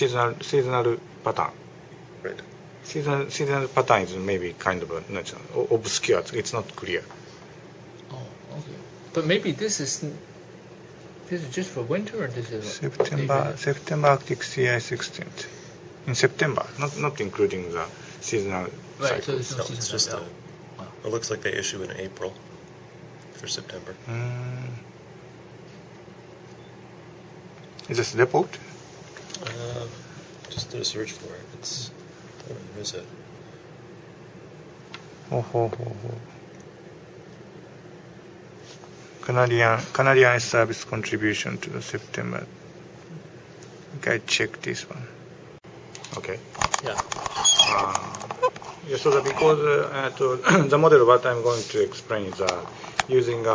seasonal pattern. Right. Seasonal pattern is maybe kind of obscure. It's not clear. Oh, okay. But maybe this is just for winter, or this is September Arctic sea ice extent. In September, not including the seasonal right. cycle. So it's It's just it looks like they issue in April for September. Is this report? Just did a search for it. It's where is it? Canadian service contribution to the September. Okay, I check this one. Okay. Yeah. Yeah, so that because the model what I'm going to explain is using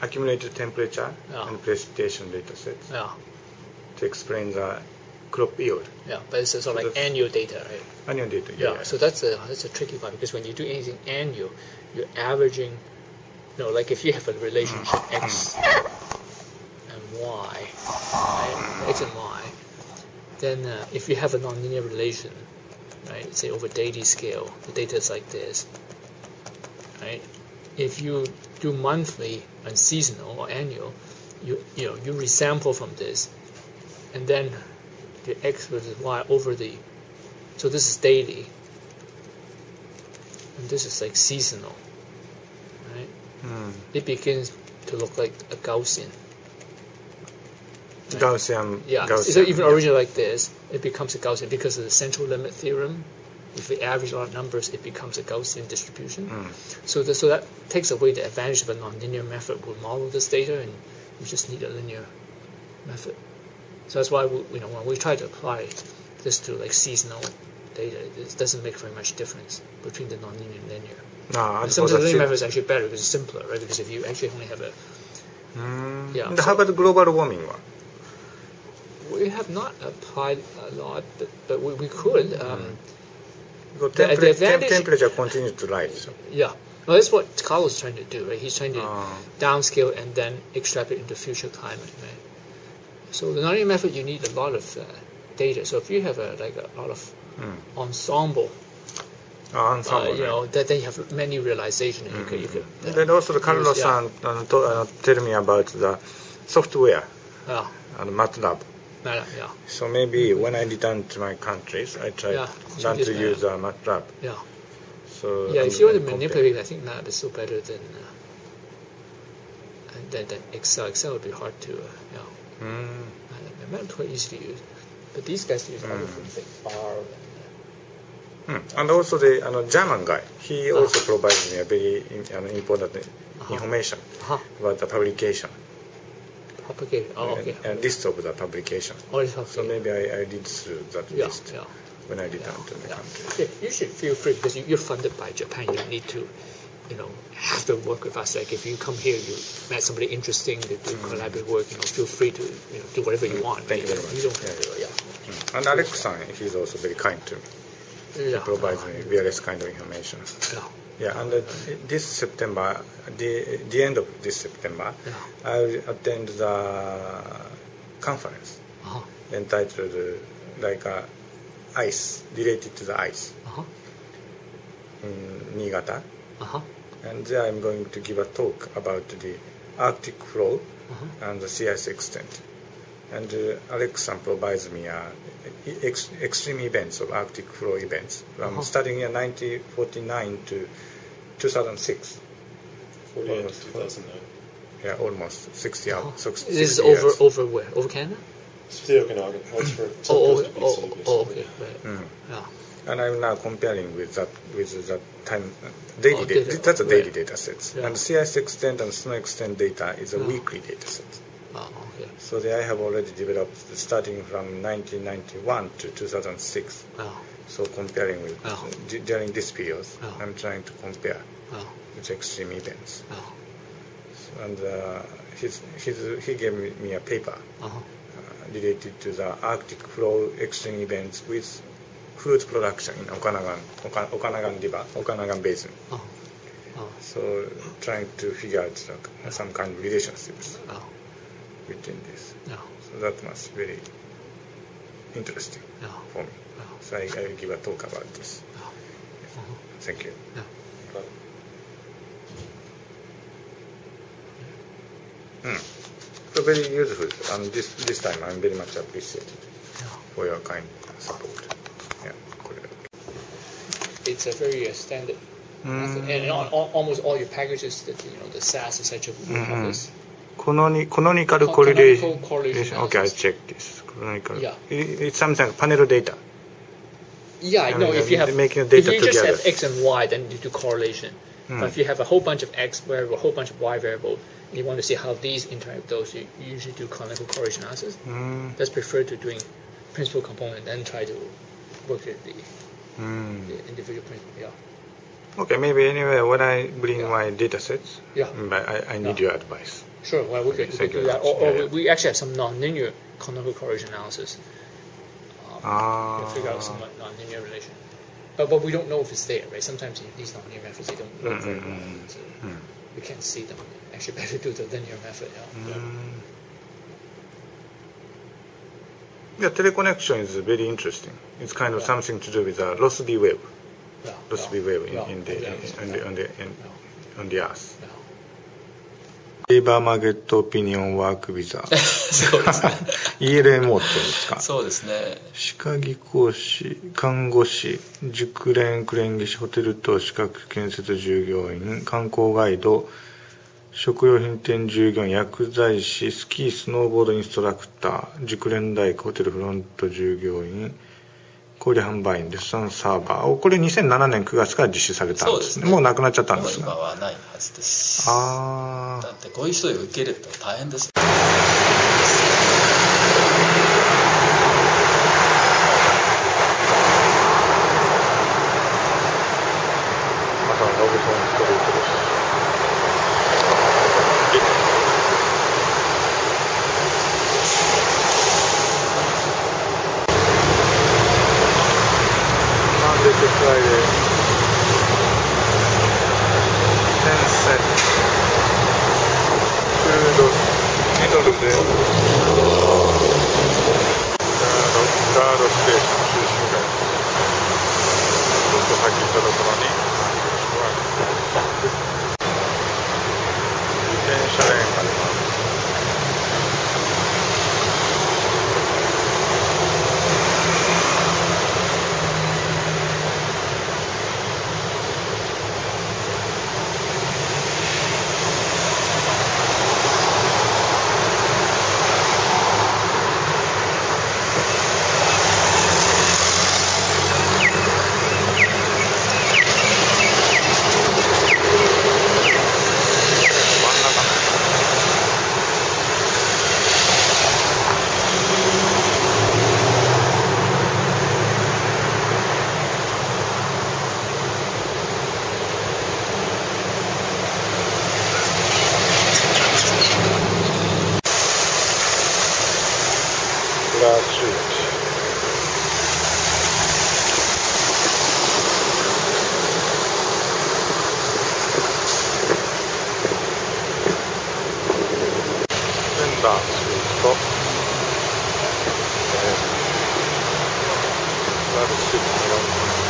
accumulated temperature and precipitation data sets to explain the crop yield. Yeah, but it's sort of like annual data, right? Annual data. Yeah. So that's a tricky part, because when you do anything annual, you're averaging. Like if you have a relationship X and Y, right? X and Y, then if you have a nonlinear relation, right, say over daily scale, the data is like this, right? If you do monthly and seasonal or annual, you resample from this, and then the X versus Y over the, so this is daily, and this is like seasonal, right? It begins to look like a Gaussian. Right? Gaussian. Yeah. So even originally like this, it becomes a Gaussian because of the central limit theorem. If we average a lot of numbers, it becomes a Gaussian distribution. So that takes away the advantage of a nonlinear method. We'll model this data, and we just need a linear method. So that's why when we try to apply this to like seasonal data, it doesn't make very much difference between the nonlinear and linear. No, some of the linear method is actually better because it's simpler, right? Because if you actually only have a And how about the global warming one? We have not applied a lot, but we could. Temperature continues to rise. So. Yeah. Well, that's what Carlos is trying to do, right? He's trying to downscale and then extrapolate into future climate, right? So the nonlinear method, you need a lot of data. So if you have a lot of ensemble, then you have many realizations. You could then also Carlos-san tell me about the software and MATLAB. Yeah. So maybe when I return to my countries, I try learn to use MATLAB. Yeah. So if you want to manipulate, I think MATLAB is still better than Excel. Excel would be hard to. MATLAB is quite easy to use, but these guys use other things like R. And also the German guy, he also provides me a very important information about the publication. Okay. And list of the publication. So maybe I read through that list when I return to the country. Yeah, you should feel free, because you're funded by Japan. You don't need to, have to work with us. Like if you come here, you met somebody interesting to do collaborative work. Feel free to do whatever you want. Thank you very much. And Alex-san, he's also very kind to me. He provides me various kind of information. And this September, the end of this September, I will attend the conference entitled ice, related to the ice in Niigata. And there I'm going to give a talk about the Arctic flow and the sea ice extent. And Alex-san provides me extreme events of Arctic flow events from starting in 1949 to 2006. 48 to 2009. Yeah, almost 60 years. This is over where? Over Canada? It's the Okanagan. Okay. Right. And I'm now comparing with that time daily data. That's a daily data set. And sea ice extent and snow extent data is a weekly data set. Okay. So I have already developed starting from 1991 to 2006. So comparing with during this period, I'm trying to compare with extreme events. And he gave me a paper related to the Arctic flow extreme events with food production in Okanagan River, Okanagan Basin. So trying to figure out some kind of relationships between this. So that must be very interesting for me. So I give a talk about this. Thank you. So very useful. This time I'm very much appreciated for your kind support. It's a very standard method, and on almost all your packages, that the SAS, etc. will have this. Canonical correlation. Okay, I check this. Canonical. Yeah. It's something like panel data. Yeah, I know. If you have making data if you together. just have X and Y, then you do correlation. But if you have a whole bunch of X variable, a whole bunch of Y variable, and you want to see how these interact with those, you usually do canonical correlation analysis. That's preferred to doing principal component, then try to work with the individual principal. Yeah. Okay, maybe anyway when I bring my data sets, but I need your advice. Sure, well, we could do that. Or we actually have some non-linear canonical correlation analysis. To figure out some non-linear relation. But we don't know if it's there, right? Sometimes these non-linear methods, they don't work very well. So we can't see them. Actually, better do the linear method. Yeah, teleconnection is very interesting. It's kind of something to do with a lossy wave. Lossy wave on the Earth. レーバーマーケットオピニオンワークビザそうですねELMO って言うんですか。そうですね。歯科技工士、看護師、熟練クレーン技師、ホテル等資格建設従業員、観光ガイド、食料品店従業員、薬剤師、スキースノーボードインストラクター、熟練大工、ホテルフロント従業員、小売販売員、レッスンサーバー。これ2007年9月から実施されたんですね。もうなくなっちゃったんですが。今はないはずです。だってこういう人を受けると大変です。朝のログソンストリートです。Friday, sunset, food, middle でガードステーション中心街ずっと先行ったところに自転車レーンがあります。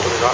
これが